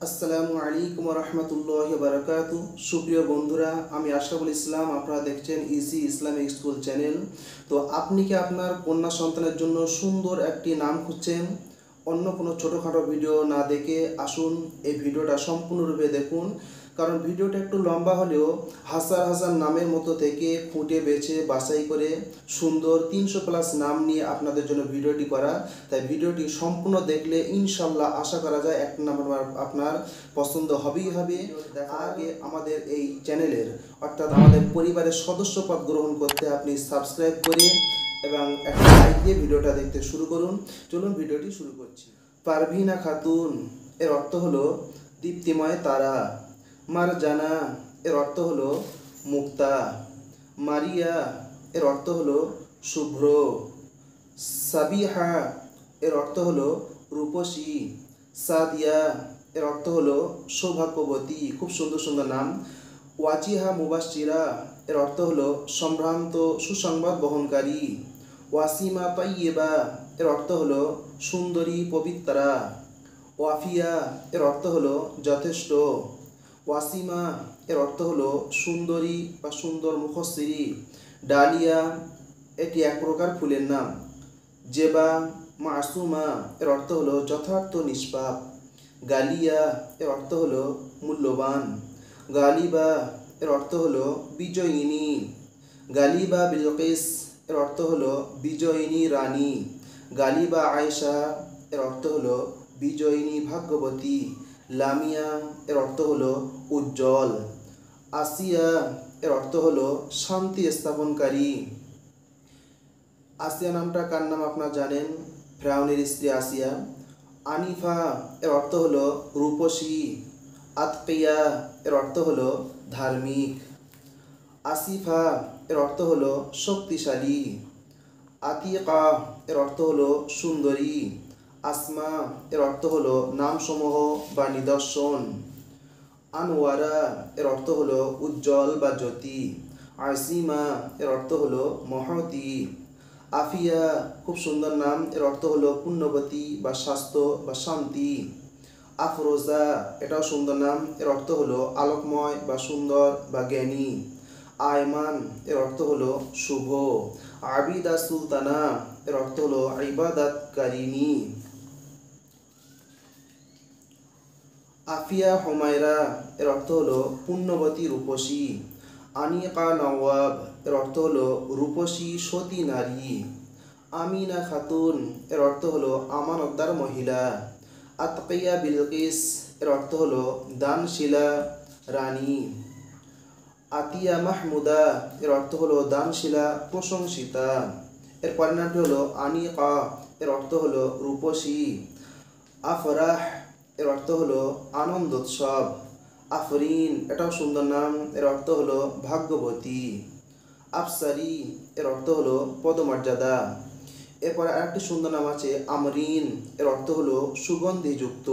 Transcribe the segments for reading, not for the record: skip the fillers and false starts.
আসসালামু আলাইকুম রহমতুল্লাহ বারাকাতু। সুপ্রিয় বন্ধুরা, আমি আশরাফুল ইসলাম। আপনারা দেখছেন ইজি ইসলামিক স্কুল চ্যানেল। তো আপনি কি আপনার কন্যা সন্তানের জন্য সুন্দর একটি নাম খুঁজছেন? অন্য কোনো ছোটোখাটো ভিডিও না দেখে আসুন এই ভিডিওটা সম্পূর্ণরূপে দেখুন, কারণ ভিডিওটা একটু লম্বা হলেও হাজার হাজার নামের মতো থেকে খুঁটে বেছে বাছাই করে সুন্দর 300+ নাম নিয়ে আপনাদের জন্য ভিডিওটি করা। তাই ভিডিওটি সম্পূর্ণ দেখলে ইনশাল্লাহ আশা করা যায় এক নাম্বার আপনার পছন্দ হবেই হবে। দেখার আগে আমাদের এই চ্যানেলের অর্থাৎ আমাদের পরিবারের সদস্যপদ গ্রহণ করতে আপনি সাবস্ক্রাইব করে এবং একটা লাইক দিয়ে ভিডিওটা দেখতে শুরু করুন। চলুন ভিডিওটি শুরু করছি। পারভিনা খাতুন এর অর্থ হলো দীপ্তিময় তারা। মারজানা এর অর্থ হলো মুক্তা। মারিয়া এর অর্থ হলো শুভ্র। সাবিহা এর অর্থ হলো রূপসী। সাদিয়া এর অর্থ হলো সৌভাগ্যবতী। খুব সুন্দর সুন্দর নাম। ওয়াজিহা মুবাশশিরা এর অর্থ হলো সম্ভ্রান্ত সুসংবাদ বহনকারী। ওয়াসিমা তাইয়্যিবা এর অর্থ হলো সুন্দরী পবিত্রা। ওয়াফিয়া এর অর্থ হলো যথেষ্ট। ওয়াসিমা এর অর্থ হলো সুন্দরী বা সুন্দর মুখশ্রী। ডালিয়া এটি এক প্রকার ফুলের নাম। জেবা মাসুমা এর অর্থ হলো যথার্থ নিষ্পাপ। গালিয়া এর অর্থ হলো মূল্যবান। গালিবা এর অর্থ হলো বিজয়িনী। গালিবা বিলকিস এর অর্থ হলো বিজয়িনী রানী। গালিবা আয়েশা এর অর্থ হলো বিজয়িনী ভাগ্যবতী। লামিয়া এর অর্থ হলো উজ্জ্বল। আসিয়া এর অর্থ হলো শান্তি স্থাপনকারী। আসিয়া নামটা কার নাম আপনারা জানেন? ফেরাউনের স্ত্রী আসিয়া। আনিফা এর অর্থ হলো রূপসী। আতকিয়া এর অর্থ হলো ধার্মিক। আসিফা এর অর্থ হলো শক্তিশালী। আতিকা এর অর্থ হলো সুন্দরী। আসমা এর অর্থ হলো নামসমূহ বা নিদর্শন। আনোয়ারা এর অর্থ হলো উজ্জ্বল বা জ্যোতি। আসিমা এর অর্থ হলো মহতী। আফিয়া খুব সুন্দর নাম, এর অর্থ হলো পুণ্যবতী বা স্বাস্থ্য বা শান্তি। আফরোজা এটাও সুন্দর নাম, এর অর্থ হলো আলোকময় বা সুন্দর বা জ্ঞানী। আয়মান এর অর্থ হলো শুভ। আবিদা সুলতানা এর অর্থ হলো ইবাদতকারিনী। আফিয়া হুমায়রা এর অর্থ হলো পুণ্যবতী রূপসী। আনিকা নওয়াব এর অর্থ হলো রূপসী সতী নারী। আমিনা খাতুন এর অর্থ হলো আমানতদার মহিলা। আতকিয়া বিলকিস এর অর্থ হলো দানশীলা রানী। আতিয়া মাহমুদা এর অর্থ হলো দানশীলা প্রশংসিতা। এর পরিণামটি হলো আনিকা এর অর্থ হলো রূপসী। আফরাহ এর অর্থ হলো আনন্দোৎসব। আফরিন এটাও সুন্দর নাম, এর অর্থ হলো ভাগ্যবতী। আফসারি এর অর্থ হলো পদমর্যাদা। এরপরে আরেকটি সুন্দর নাম আছে আমরিন, এর অর্থ হলো সুগন্ধিযুক্ত।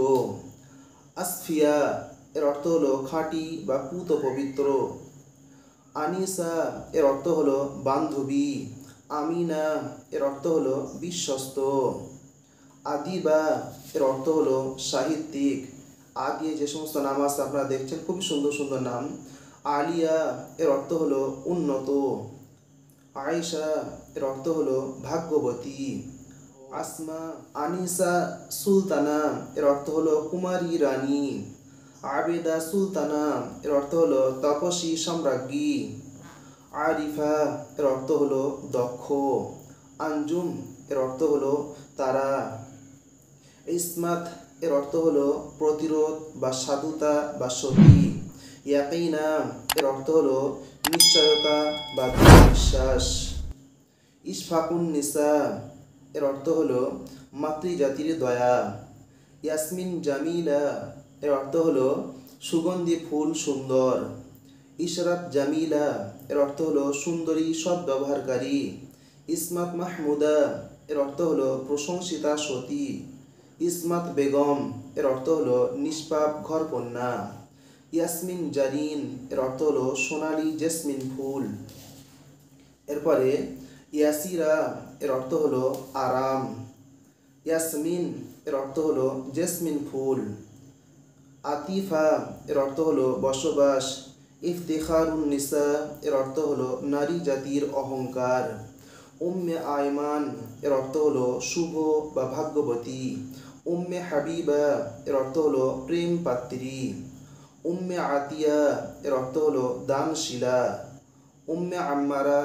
আসফিয়া এর অর্থ হলো খাঁটি বা পুত পবিত্র। আনিসা এর অর্থ হলো বান্ধবী। আমিনা এর অর্থ হলো বিশ্বস্ত। আদিবা এর অর্থ হলো সাহিত্যিক। দিয়ে যে সমস্ত নাম আছে আপনারা দেখছেন, খুবই সুন্দর সুন্দর নাম। আলিয়া এর অর্থ হলো উন্নত। আয়েশা এর অর্থ হলো ভাগ্যবতী। আসমা আনিসা সুলতানা এর অর্থ হলো কুমারী রানী। আবেদা সুলতানা এর অর্থ হলো তপস্বী সম্রাজ্ঞী। আরিফা এর অর্থ হলো দক্ষ। আঞ্জুম এর অর্থ হলো তারা। ইসমাত এর অর্থ হলো প্রতিরোধ বা সাধুতা বা সতী। ইয়াকিনা এর অর্থ হলো নিশ্চয়তা বা বিশ্বাস। ইশফাকুন নিসা এর অর্থ হলো মাতৃজাতির দয়া। ইয়াসমিন জামিলা এর অর্থ হলো সুগন্ধি ফুল সুন্দর। ইশরাত জামিলা এর অর্থ হলো সুন্দরী সৎ ব্যবহারকারী। ইসমাত মাহমুদা এর অর্থ হলো প্রশংসিতা সতী। ইসমাত বেগম এর অর্থ হলো নিষ্পাপ ঘরকন্যা। ইয়াসমিন জারিন এর অর্থ হলো সোনালী জেসমিন ফুল। এরপরে ইয়াসিরা এর অর্থ হলো আরাম। ইয়াসমিন এর অর্থ হলো জেসমিন ফুল। আতিফা এর অর্থ হলো বসবাস। ইফতিখারুন নিসা এর অর্থ হলো নারী জাতির অহংকার। উম্মে আয়মান এর অর্থ হলো শুভ বা ভাগ্যবতী। উম্মে হাবিবা এর অর্থ হলো প্রেম পাত্রী। উম্মে আতিয়া এর অর্থ হলো দানশীলা। উম্মে আম্মারা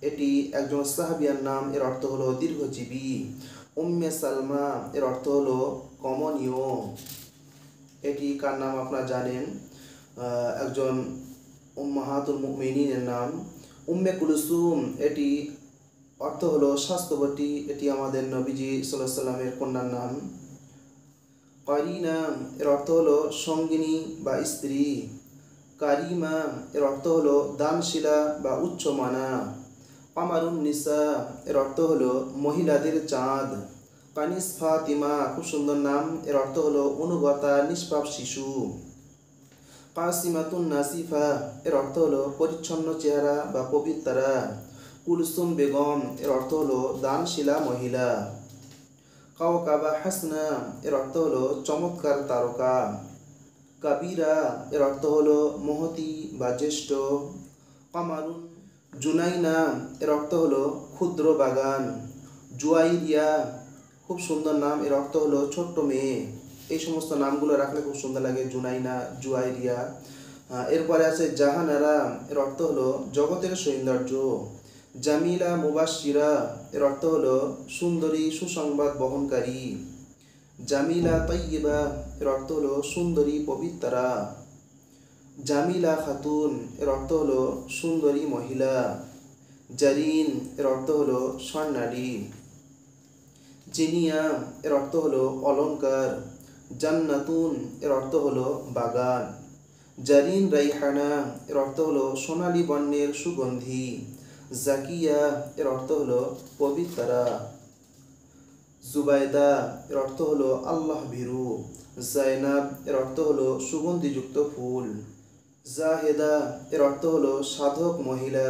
এটি একজন সাহাবিয়ার নাম, এর অর্থ হলো দীর্ঘজীবী। উম্মে সালমা এর অর্থ হলো কমনীয়। এটি কার নাম আপনারা জানেন, একজন উম্মাহাতুল মুমিনিনের নাম। উম্মে কুলসুম এটি অর্থ হলো স্বাস্থ্যবতী, এটি আমাদের নবীজি সাল্লাল্লাহু আলাইহি সাল্লামের কন্যার নাম। কারিনা এর অর্থ হলো সঙ্গিনী বা স্ত্রী। কারিমা এর অর্থ হলো দানশীলা বা উচ্চমানা। কামারুন নিসা এর অর্থ হলো মহিলাদের চাঁদ। কানিস ফাতিমা খুব সুন্দর নাম, এর অর্থ হলো অনুগতা নিষ্পাপ শিশু। কাসিমাতুন নাসিফা এর অর্থ হলো পরিচ্ছন্ন চেহারা বা পবিত্রা। কুলসুম বেগম এর অর্থ হলো দানশীলা মহিলা। কাওকাবা হাসনা এর অর্থ হলো চমৎকার তারকা। কাবিরা এর অর্থ হলো মহতী বা জ্যেষ্ঠ। কামারুন জুনাইনা এর অর্থ হলো ক্ষুদ্র বাগান। জুয়াইরিয়া খুব সুন্দর নাম, এর অর্থ হলো ছোট্ট মেয়ে। এই সমস্ত নামগুলো রাখলে খুব সুন্দর লাগে, জুনাইনা, জুয়াইরিয়া। এরপরে আছে জাহানারা, এর অর্থ হলো জগতের সৌন্দর্য। জামিলা মুবাশশিরা এর অর্থ হলো সুন্দরী সুসংবাদ বহনকারী। জামিলা তাইয়্যিবা এর অর্থ হলো সুন্দরী পবিত্রা। জামিলা খাতুন এর অর্থ হলো সুন্দরী মহিলা। জারিন এর অর্থ হলো স্বর্ণালী। জিনিয়া এর অর্থ হলো অলংকার। জান্নাতুন এর অর্থ হলো বাগান। জারিন রাইহানা এর অর্থ হলো সোনালী বর্ণের সুগন্ধি। জাকিয়া এর অর্থ হলো পবিত্রা। জুবাইদা এর অর্থ হলো আল্লাহ ভীরু। জাইনাব এর অর্থ হলো সুগন্ধিযুক্ত ফুল। জাহেদা এর অর্থ হলো সাধক মহিলা।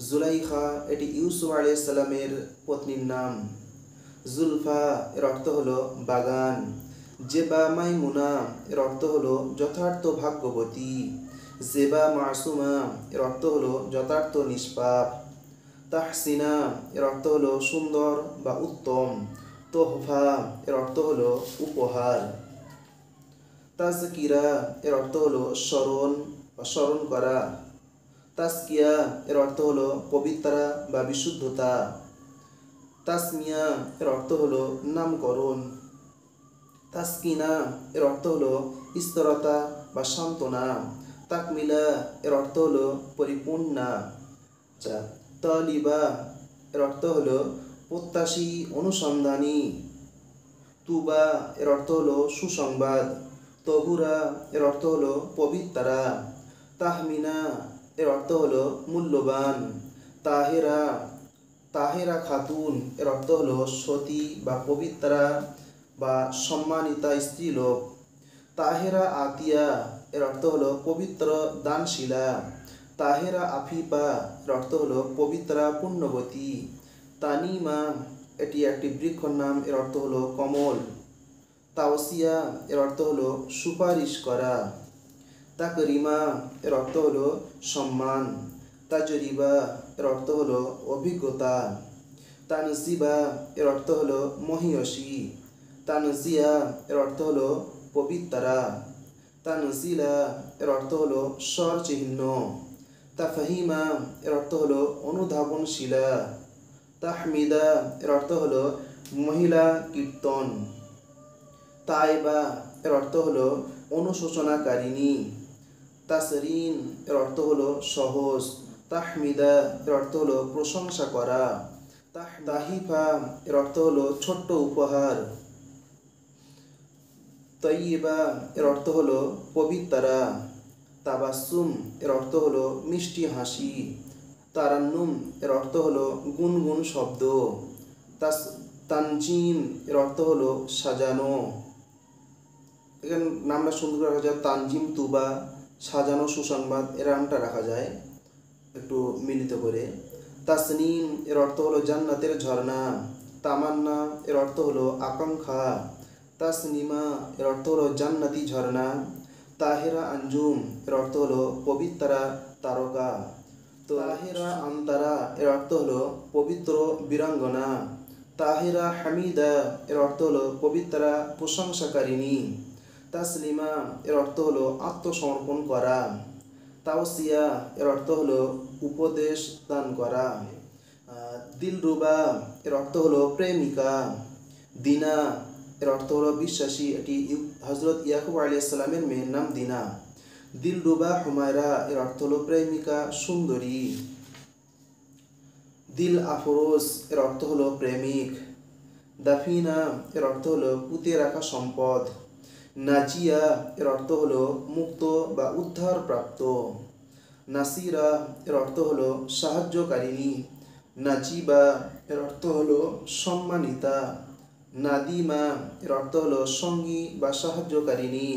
জুলাইখা এটি ইউসুফ আলাইহিস সালামের পত্নীর নাম। জুলফা এর অর্থ হলো বাগান। জেবা মাইমুনা এর অর্থ হলো যথার্থ ভাগ্যবতী। জেবা মাসুমা এর অর্থ হলো যথার্থ নিষ্পাপ। তাহসিনা এর অর্থ হলো সুন্দর বা উত্তম। তোহফা এর অর্থ হলো উপহার। তাজকিরা এর অর্থ হলো স্মরণ বা স্মরণ করা। তাসকিয়া এর অর্থ হলো পবিত্রা বা বিশুদ্ধতা। তাসমিয়া এর অর্থ হলো নামকরণ। তাসকিনা এর অর্থ হলো স্থিরতা বা সান্ত্বনা। তাকমিলা এর অর্থ হলো পরিপূর্ণা। তালিবা এর অর্থ হলো প্রত্যাশী অনুসন্ধানী। তুবা এর অর্থ হলো সুসংবাদ। তহুরা এর অর্থ হলো পবিত্রা। তাহমিনা এর অর্থ হলো মূল্যবান। তাহেরা তাহেরা খাতুন এর অর্থ হলো সতী বা পবিত্রা বা সম্মানিতা স্ত্রীলোক। তাহেরা আতিয়া এর অর্থ হলো পবিত্র দানশীলা। তাহেরা আফিফা এর অর্থ হলো পবিত্রা পুণ্যবতী। তানিমা এটি একটি বৃক্ষর নাম, এর অর্থ হলো কমল। তাওসিয়া এর অর্থ হলো সুপারিশ করা। তাকরিমা এর অর্থ হলো সম্মান। তাজরিবা এর অর্থ হলো অভিজ্ঞতা। তানজিবা এর অর্থ হলো মহিয়সী। তানজিয়া এর অর্থ হলো পবিত্রা। তানজিলা এর অর্থ হলো স্বর চিহ্ন। তাফহিমা এর অর্থ হলো অনুধাবনশীলা। তাহমিদা এর অর্থ হলো মহিলা কীর্তন। তাইবা এর অর্থ হলো অনুশোচনাকারিণী। তাসরিন এর অর্থ হলো সহজ। তাহমিদা এর অর্থ হলো প্রশংসা করা। তাহিফা এর অর্থ হলো ছোট্ট উপহার। তৈয়বা এর অর্থ হলো পবিত্রা। তাবাসসুম এর অর্থ হলো মিষ্টি হাসি। তারান্নুম এর অর্থ হলো গুনগুন শব্দ। তানজিম এর অর্থ হলো সাজানো। এখানে নামটা সুন্দর রাখা যায়, তানজিম তুবা, সাজানো সুসংবাদ, এর নামটা রাখা যায় একটু মিলিত করে। তাসনিম এর অর্থ হলো জান্নাতের ঝর্ণা। তামান্না এর অর্থ হলো আকাঙ্ক্ষা। তাসনিমা এর অর্থ হলো জান্নাতি ঝর্ণা। তাহেরা আঞ্জুম এর অর্থ হলো পবিত্রা তারকা। তাহেরা আন্তারা এর অর্থ হলো পবিত্র বীরাঙ্গনা। তাহেরা হামিদা এর অর্থ হলো পবিত্রা প্রশংসাকারিণী। তাসলিমা এর অর্থ হলো আত্মসমর্পণ করা। তাওসিয়া এর অর্থ হলো উপদেশ দান করা। দিলরুবা এর অর্থ হলো প্রেমিকা। দিনা এর অর্থ হলো বিশ্বাসী। এটি হজরত ইয়াকুব আলাইহিস সালামের মেয়ের নাম দিনা। দিলরুবা হুমায়রা এর অর্থ হলো প্রেমিকা সুন্দরী। দিল আফরোজ এর অর্থ হলো প্রেমিক। দাফিনা এর অর্থ হলো পুঁতে রাখা সম্পদ। নাজিয়া এর অর্থ হলো মুক্ত বা উদ্ধার প্রাপ্ত। নাসিরা এর অর্থ হলো সাহায্যকারিণী। নাজিবা এর অর্থ হলো সম্মানিতা। নাদিমা এর অর্থ হলো সঙ্গী বা সাহায্যকারিণী।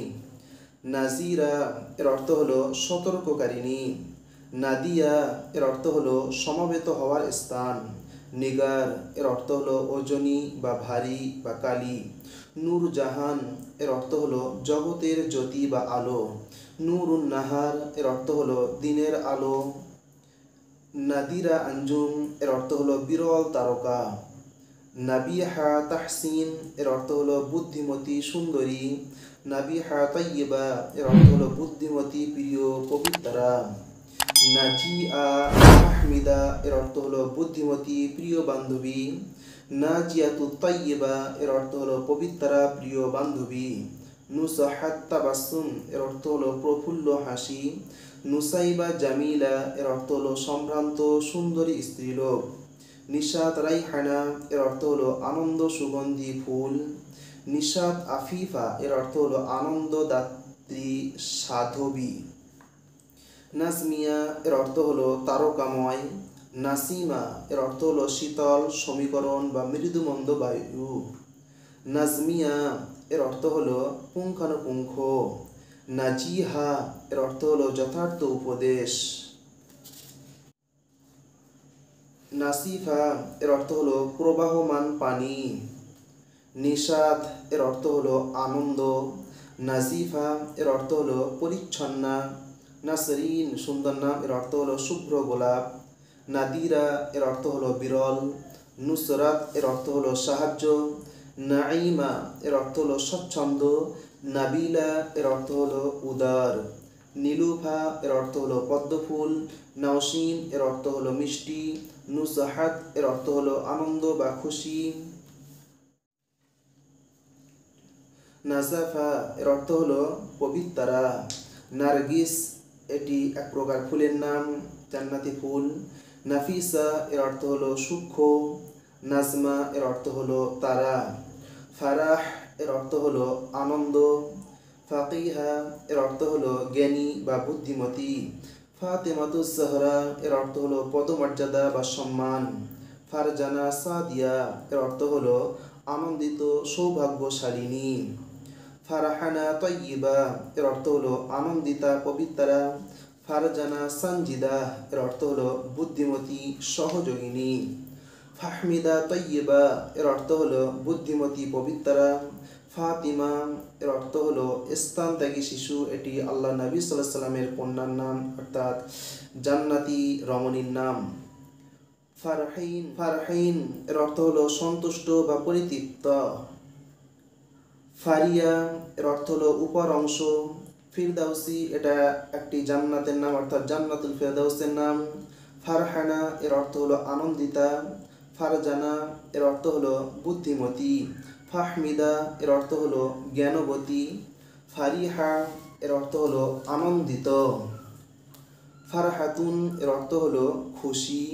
নাজিরা এর অর্থ হলো সতর্ককারিণী। নাদিয়া এর অর্থ হলো সমবেত হওয়ার স্থান। নিগার এর অর্থ হলো ওজনী বা ভারী বা কালি। নূর জাহান এর অর্থ হলো জগতের জ্যোতি বা আলো। নূরুন নাহার এর অর্থ হলো দিনের আলো। নাদিরা আঞ্জুম এর অর্থ হলো বিরল তারকা। নাবিহা তাহসিন এর অর্থ হলো বুদ্ধিমতী সুন্দরী। নাবিহা তাইয়্যিবা এর অর্থ হলো বুদ্ধিমতী প্রিয় পবিত্রা। নাজিআ মাহমিদা এর অর্থ হলো বুদ্ধিমতী প্রিয় বান্ধবী। নাজিয়াতু তাইয়্যিবা এর অর্থ হলো পবিত্রা প্রিয় বান্ধবী। নুসাহাত তাবাসসুম এর অর্থ হলো প্রফুল্ল হাসি। নুসাইবা জামিলা এর অর্থ হলো সম্ভ্রান্ত সুন্দরী স্ত্রীলোক। নিশাত রাইহানা এর অর্থ হলো আনন্দ সুগন্ধি ফুল। নিশাত আফিফা এর অর্থ হলো আনন্দদাত্রী সাধবী। নাজমিয়া এর অর্থ হলো তারকাময়। নাসিমা এর অর্থ হলো শীতল সমীকরণ বা মৃদুমন্দ বায়ু। নাজমিয়া এর অর্থ হলো পুঙ্খানুপুঙ্খ। নাজিহা এর অর্থ হলো যথার্থ উপদেশ। নাসিফা এর অর্থ হলো প্রবাহমান পানি। নিশাত এর অর্থ হলো আনন্দ। নাজিফা এর অর্থ হলো পরিচ্ছন্না। নাসরিন সুন্দর নাম এর অর্থ হলো শুভ্র গোলাপ। নাদিরা এর অর্থ হলো বিরল। নুসরাত এর অর্থ হলো সাহায্য। নাইমা এর অর্থ হলো স্বচ্ছন্দ। নাবিলা এর অর্থ হলো উদার। নীলুফা এর অর্থ হলো পদ্মফুল। নাওশিন এর অর্থ হলো মিষ্টি। নুসাহাত এর অর্থ হলো আনন্দ বা খুশি। নাজাফা এর অর্থ হলো পবিত্রা। নারগিস এটি এক প্রকার ফুলের নাম, জান্নাতি ফুল। নাফিসা এর অর্থ হলো সূক্ষ্ম। নাজমা এর অর্থ হলো তারা। ফারাহ এর অর্থ হলো আনন্দ। ফাকিহা এর অর্থ হলো জ্ঞানী বা বুদ্ধিমতী। ফাতেমাতুজ জাহরা এর অর্থ হলো পদমর্যাদা বা সম্মান। ফারজানা সাদিয়া এর অর্থ হলো আনন্দিত সৌভাগ্যশালিনী। ফারাহানা তয়্যিবা এর অর্থ হলো আনন্দিতা পবিত্রা। ফারজানা সঞ্জিদা এর অর্থ হলো বুদ্ধিমতী সহযোগিনী। ফাহমিদা তয়্যিবা এর অর্থ হলো বুদ্ধিমতী পবিত্রা। ফাতিমা এর অর্থ হলো স্থানত্যাগী শিশু। এটি আল্লাহ নবী সাল্লাল্লাহু আলাইহি সাল্লামের কন্যার নাম, অর্থাৎ জান্নাতি রমণীর নাম। ফারহিন এর অর্থ হলো সন্তুষ্ট বা পরিতৃপ্ত। ফারিয়া এর অর্থ হলো উপর অংশ। ফিরদাউসি এটা একটি জান্নাতের নাম, অর্থাৎ জান্নাতুল ফিরদাউসের নাম। ফারহানা এর অর্থ হলো আনন্দিতা। ফারজানা এর অর্থ হলো বুদ্ধিমতী। ফাহমিদা এর অর্থ হলো জ্ঞানবতী। ফারিহা এর অর্থ হলো আনন্দিত। ফারহাতুন এর অর্থ হলো খুশি।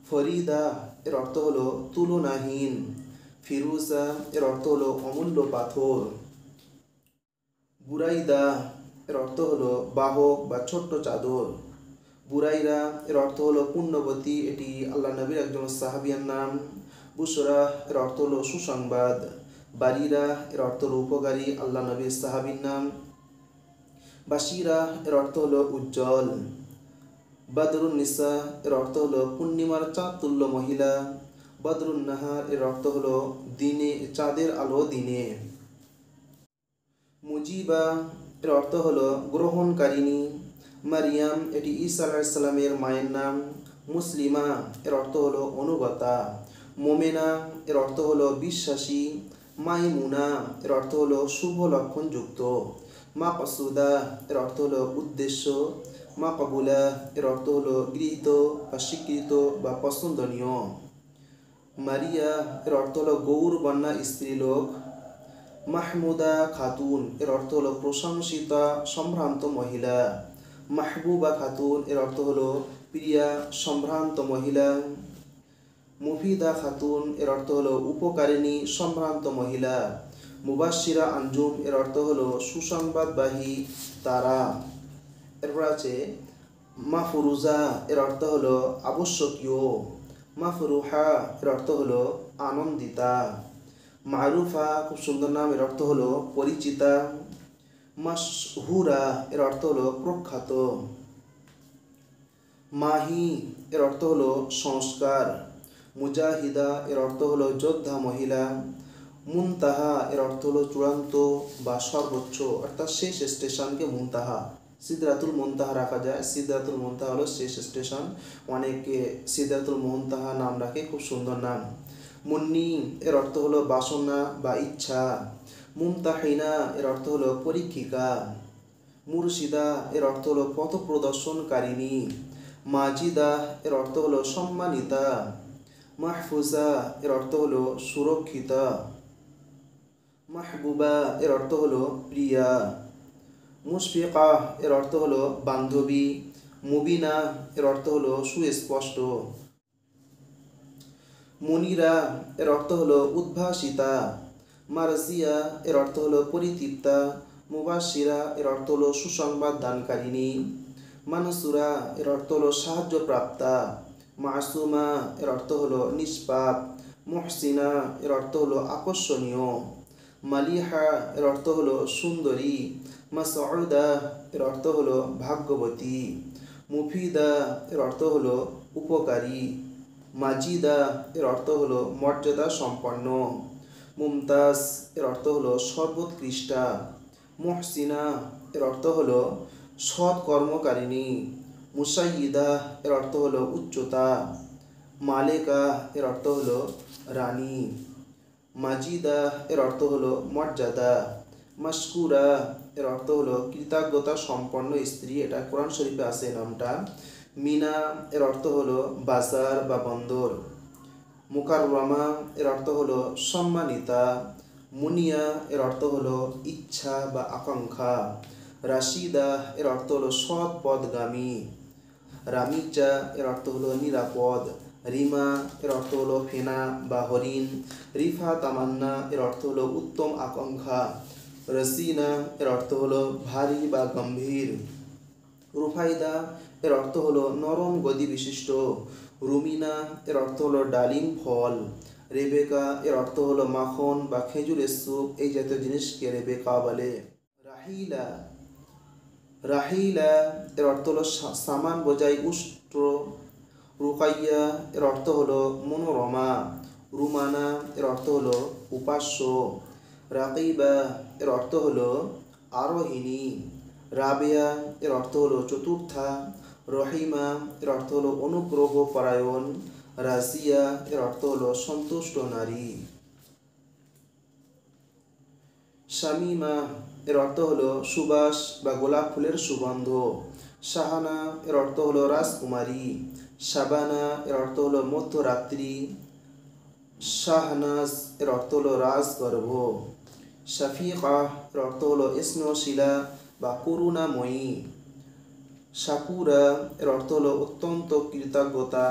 ফরিদা এর অর্থ হলো তুলনাহীন। ফিরুজা এর অর্থ হলো অমূল্য পাথর। বুরাইদা এর অর্থ হলো বাহক বা ছোট্ট চাদর। বুরাইরা এর অর্থ হলো পুণ্যবতী। এটি আল্লাহ নবীর একজন সাহাবিয়ার নাম। বুশরা এর অর্থ হলো সুসংবাদ। বারিরা এর অর্থ হলো উপকারী, আল্লাহ নবীর সাহাবীর নাম। বাশিরা এর অর্থ হলো উজ্জ্বল। বদরুন নিসা এর অর্থ হলো পূর্ণিমার চাঁদ তুল্য মহিলা। বদরুন নাহার এর অর্থ হলো দিনে, চাঁদের আলো দিনে। মুজিবা এর অর্থ হলো গ্রহণকারিণী। মারিয়াম এটি ঈসা আলাইহিস সালামের মায়ের নাম। মুসলিমা এর অর্থ হলো অনুগতা। মোমেনা এর অর্থ হলো বিশ্বাসী। মাইমুনা এর অর্থ হলো শুভ লক্ষণযুক্ত। মাকসুদা এর অর্থ হলো উদ্দেশ্য। মাকবুলা এর অর্থ হলো গৃহীত বা স্বীকৃত বা পছন্দনীয়। মারিয়া এর অর্থ হলো গৌরবর্ণা স্ত্রীলোক। মাহমুদা খাতুন এর অর্থ হলো প্রশংসিতা সম্ভ্রান্ত মহিলা। মাহবুবা খাতুন এর অর্থ হলো প্রিয়া সম্ভ্রান্ত মহিলা। মুফিদা খাতুন এর অর্থ হলো উপকারিণী সম্ভ্রান্ত মহিলা। মুবাশশিরা আঞ্জুম এর অর্থ হলো সুসংবাদবাহী তারা। এরপর আছে মাফরুজা এর অর্থ হলো আবশ্যকীয়। মাফরুহা এর অর্থ হলো আনন্দিতা। মারুফা খুব সুন্দর নাম, এর অর্থ হলো পরিচিতা। মাশহুরা এর অর্থ হলো প্রখ্যাত। মাহি এর অর্থ হলো সংস্কার। মুজাহিদা এর অর্থ হলো যোদ্ধা মহিলা। মুনতাহা এর অর্থ হলো চূড়ান্ত বা সর্বোচ্চ, অর্থাৎ শেষ স্টেশনকে মুনতাহা। সিদরাতুল মুনতাহা রাখা যায়। সিদরাতুল মুনতাহা হলো শেষ স্টেশন। অনেকে সিদরাতুল মুনতাহা নাম রাখে, খুব সুন্দর নাম। মুন্নি এর অর্থ হলো বাসনা বা ইচ্ছা। মুমতাহিনা এর অর্থ হলো পরীক্ষিকা। মুরশিদা এর অর্থ হলো পথ প্রদর্শনকারিণী। মাজিদা এর অর্থ হলো সম্মানিতা। মাহফুজা এর অর্থ হলো সুরক্ষিতা। মাহবুবা এর অর্থ হলো প্রিয়া। মুশফিকা এর অর্থ হলো বান্ধবী। মুবিনা এর অর্থ হলো সুস্পষ্ট। মুনিরা এর অর্থ হলো উদ্ভাসিতা। মারসিয়া এর অর্থ হলো পরিতৃপ্তা। মুবাশশিরা এর অর্থ হলো সুসংবাদ দানকারিণী। মানসুরা এর অর্থ হলো সাহায্যপ্রাপ্তা। মাসুমা এর অর্থ হলো নিষ্পাপ। মুহসিনা এর অর্থ হলো আকর্ষণীয়। মালিহা এর অর্থ হলো সুন্দরী। মাসউদা এর অর্থ হলো ভাগ্যবতী। মুফিদা এর অর্থ হলো উপকারী। মাজিদা এর অর্থ হলো মর্যাদা সম্পন্ন। মুমতাজ এর অর্থ হলো সর্বোৎকৃষ্টা। মুহসিনা এর অর্থ হলো সৎ কর্মকারিণী। মুসাইয়িদা এর অর্থ হলো উচ্চতা। মালেকা এর অর্থ হলো রানী। মাজিদা এর অর্থ হলো মর্যাদা। মাশকুরা এর অর্থ হলো কৃতজ্ঞতা সম্পন্ন স্ত্রী, এটা কোরআন শরীফে আছে নামটা। মিনা এর অর্থ হলো বাজার বা বন্দর। মুকাররমা এর অর্থ হলো সম্মানিতা। মুনিয়া এর অর্থ হলো ইচ্ছা বা আকাঙ্ক্ষা। রাশিদা এর অর্থ হলো সৎ পদগামী। রামিজা এর অর্থ হলো নিরাপদ। রিমা এর অর্থ হলো ফেনা বা হরিণ। রিফা তামান্না এর অর্থ হলো উত্তম আকাঙ্ক্ষা। রসিনা এর অর্থ হলো ভারী বা গম্ভীর। রুফাইদা এর অর্থ হলো নরম গদি বিশিষ্ট। রুমিনা এর অর্থ হলো ডালিম ফল। রেবেকা এর অর্থ হলো মাখন বা খেজুরের স্যুপ, এই জাতীয় জিনিসকে রেবেকা বলে। রাহিলা রাহিলা এর অর্থ হলো সামান বোঝাই উষ্ট্র। রুকাইয়া এর অর্থ হলো মনোরমা। রুমানা এর অর্থ হলো উপাস্য। রাকিবা এর অর্থ হলো আরোহিণী। রাবেয়া এর অর্থ হলো চতুর্থা। রহিমা এর অর্থ হলো অনুগ্রহ পরায়ণ। রাজিয়া এর অর্থ হলো সন্তুষ্ট নারী। শামিমা এর অর্থ হলো সুবাস বা গোলাপ ফুলের সুগন্ধ। শাহানা এর অর্থ হলো রাজকুমারী। শাবানা এর অর্থ হলো মধ্যরাত্রি। শাহনাজ এর অর্থ হলো রাজগর্ভ। শাফিকা এর অর্থ হলো স্নেহশীলা বা করুণাময়ী। শাকুরা এর অর্থ হলো অত্যন্ত কৃতজ্ঞতা।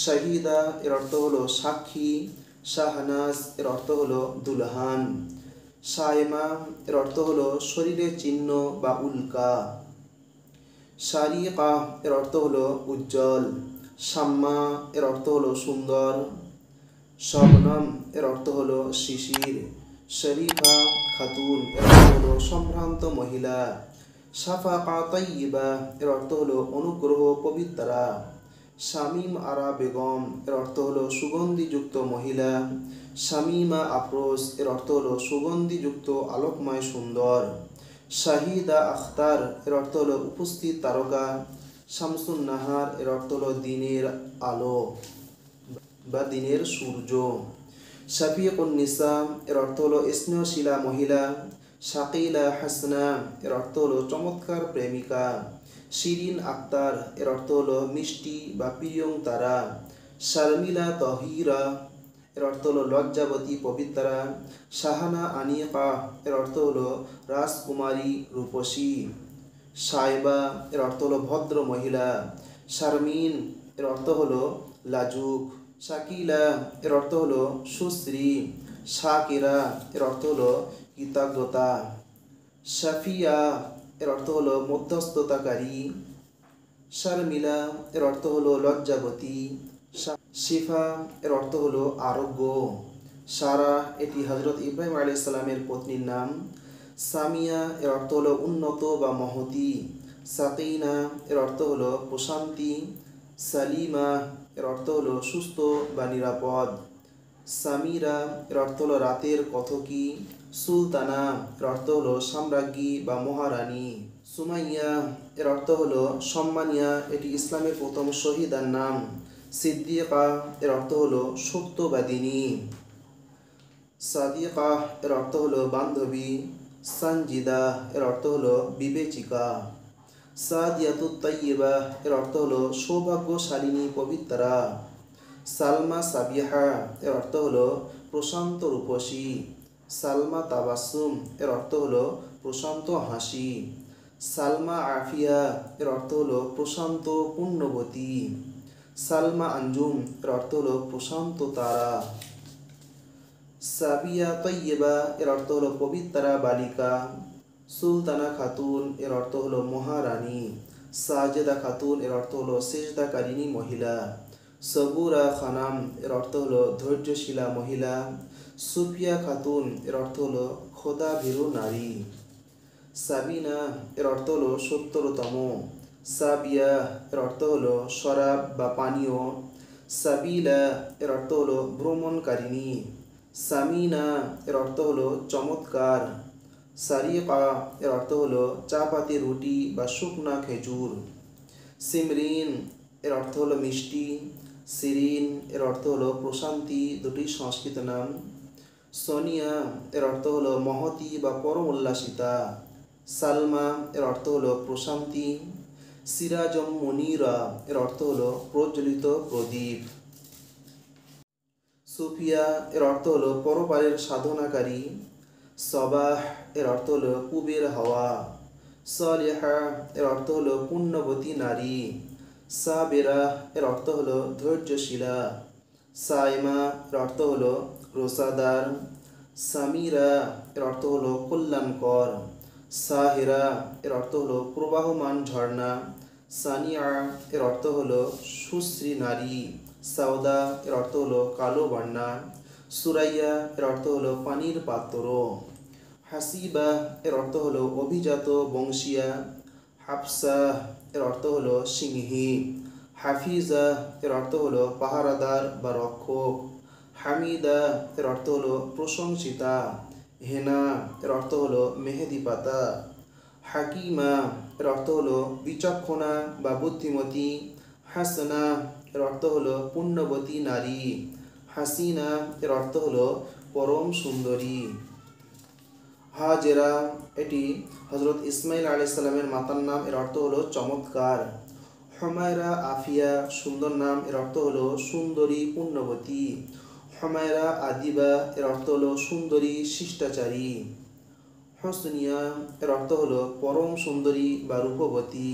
শাহিদা এর অর্থ হলো সাক্ষী। শাহনাজ এর অর্থ হলো দুলহান। শায়মা এর অর্থ হলো শরীরের চিহ্ন বা উল্কা। শারিকা এর অর্থ হলো উজ্জ্বল। শাম্মা এর অর্থ হলো সুন্দর। শবনম এর অর্থ হলো শিশির। শরীফা খাতুন এর অর্থ হলো সম্ভ্রান্ত মহিলা। শাফাকা তাইয়িবা এর অর্থ হলো অনুগ্রহ পবিত্রা। শামিম আরা বেগম এর অর্থ হলো সুগন্ধিযুক্ত মহিলা। শামিমা আফরোজ এর অর্থ হলো সুগন্ধিযুক্ত আলোকময় সুন্দর। শাহিদা আখতার এর অর্থ হলো উপস্থিত তারকা। শামসুন নাহার এর অর্থ হলো দিনের আলো বা দিনের সূর্য। শাফিকুন নিসা এর অর্থ হলো স্নেহশীলা মহিলা। শাকিলা হাসনা এর অর্থ হলো চমৎকার প্রেমিকা। শিরিন আক্তার এর অর্থ হলো মিষ্টি বা প্রিয়ংতারা। শারমিলা তহিরা এর অর্থ হলো লজ্জাবতী পবিত্রা। শাহানা আনিকা এর অর্থ হলো রাজকুমারী রূপসী। সাইবা এর অর্থ হলো ভদ্র মহিলা। শারমিন এর অর্থ হলো লাজুক। শাকিলা এর অর্থ হলো সুশ্রী। শাকিরা এর অর্থ হলো কৃতজ্ঞতা। শাফিয়া এর অর্থ হলো মধ্যস্থতাকারী। শারমিলা এর অর্থ হলো লজ্জাবতী। শিফা এর অর্থ হলো আরোগ্য। সারা এটি হজরত ইব্রাহিম আলাইহিস সালামের পত্নীর নাম। সামিয়া এর অর্থ হলো উন্নত বা মহতী। সাকিনা এর অর্থ হলো প্রশান্তি। সালিমা এর অর্থ হলো সুস্থ বা নিরাপদ। সামিরা এর অর্থ হলো রাতের কথকি। সুলতানা এর অর্থ হলো সাম্রাজ্ঞী বা মহারানী। সুমাইয়া এর অর্থ হলো সম্মানিয়া, এটি ইসলামের প্রথম শহীদার নাম। সিদ্দিকা এর অর্থ হলো সত্যবাদিনী। সাদিকা এর অর্থ হলো বান্ধবী। সঞ্জিদা এর অর্থ হলো বিবেচিকা। সাদিয়াতুত তাইয়্যিবা এর অর্থ হলো সৌভাগ্যশালিনী পবিত্রা। সালমা সাবিহা এর অর্থ হলো প্রশান্ত রূপসী। সালমা তাবাসসুম এর অর্থ হলো প্রশান্ত হাসি। সালমা আফিয়া এর অর্থ হলো প্রশান্ত পুণ্যবতী। সালমা আঞ্জুম এর অর্থ হলো প্রশান্ত তারা। সাবিয়া তৈয়বা এর অর্থ হলো পবিত্রা বালিকা। সুলতানা খাতুন এর অর্থ হলো মহারানী। সাজেদা খাতুন এর অর্থ হলো সেজদাকারিণী মহিলা। সবুরা খানাম এর অর্থ হলো ধৈর্যশীলা মহিলা। সুফিয়া খাতুন এর অর্থ হলো খোদাভীরু নারী। সাবিনা এর অর্থ হলো ৭০তম। সাবিয়া এর অর্থ হলো শরাব বা পানীয়। সাবিলা এর অর্থ হলো ভ্রমণকারিণী। সামিনা এর অর্থ হলো চমৎকার। সারিকা এর অর্থ হলো চাপাতি রুটি বা শুকনা খেজুর। সিমরিন এর অর্থ হলো মিষ্টি। সিরিন এর অর্থ হলো প্রশান্তি, দুটি সংস্কৃত নাম। সোনিয়া এর অর্থ হলো মহতী বা পরম উল্লাসিতা। সালমা এর অর্থ হলো প্রশান্তি। সিরাজম মুনিরা এর অর্থ হলো প্রজ্বলিত প্রদীপ। সুফিয়া এর অর্থ হলো পরপারের সাধনাকারী। সবাহ এর অর্থ হলো পূবের হাওয়া। সালিহা এর অর্থ হলো পুণ্যবতী নারী। সাবেরা এর অর্থ হলো ধৈর্যশীলা। সাইমা এর অর্থ হলো রোজাদার। সামিরা এর অর্থ হলো কল্যাণকর। সাহেরা এর অর্থ হলো প্রবাহমান ঝর্ণা। সানিয়া এর অর্থ হলো সুশ্রী নারী। সাউদা এর অর্থ হলো কালো বর্ণা। সুরাইয়া এর অর্থ হলো পানির পাত্র। হাসিবা এর অর্থ হলো অভিজাত বংশীয়া। হাফসা এর অর্থ হলো সিংহী। হাফিজা এর অর্থ হলো পাহারাদার বা রক্ষক। হামিদা এর অর্থ হলো প্রশংসিতা। হেনা এর অর্থ হলো মেহেদি পাতা। হাকিমা এর অর্থ হলো বিচক্ষণা বা বুদ্ধিমতী। হাসনা এর অর্থ হলো পুণ্যবতী নারী। হাসিনা এর অর্থ হলো পরম সুন্দরী। হাজেরা এটি হজরত ইসমাইল আলাইহিস সালামের মাতার নাম, এর অর্থ হলো চমৎকার। হুমায়রা আফিয়া সুন্দর নাম, এর অর্থ হলো সুন্দরী পুণ্যবতী। হুমায়রা আদিবা এর অর্থ হলো সুন্দরী শিষ্টাচারী। হুসনিয়া এর অর্থ হলো পরম সুন্দরী বা রূপবতী।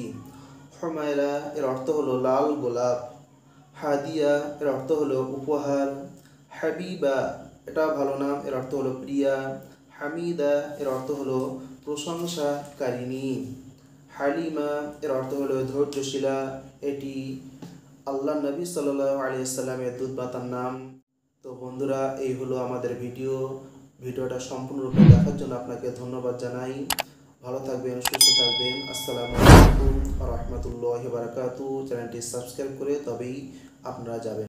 হুমায়রা এর অর্থ হলো লাল গোলাপ। হাদিয়া এর অর্থ হলো উপহার। হাবিবা এটা ভালো নাম, এর অর্থ হলো প্রিয়া। হামিদা এর অর্থ হলো প্রশংসাকারিণী। হালিমা এর অর্থ হলো ধৈর্যশীলা। এটি আল্লাহ নবী সাল্লাল্লাহু আলাইহি ওয়াসাল্লামের দুধমাতার নাম। তো বন্ধুরা, এই হলো আমাদের ভিডিওটা সম্পূর্ণরূপে দেখার জন্য আপনাকে ধন্যবাদ জানাই। ভালো থাকবেন, সুস্থ থাকবেন। আসসালামু আলাইকুম। রহমতুল্লাহি বারাকাতু। চ্যানেলটি সাবস্ক্রাইব করে তবেই আপনারা যাবেন।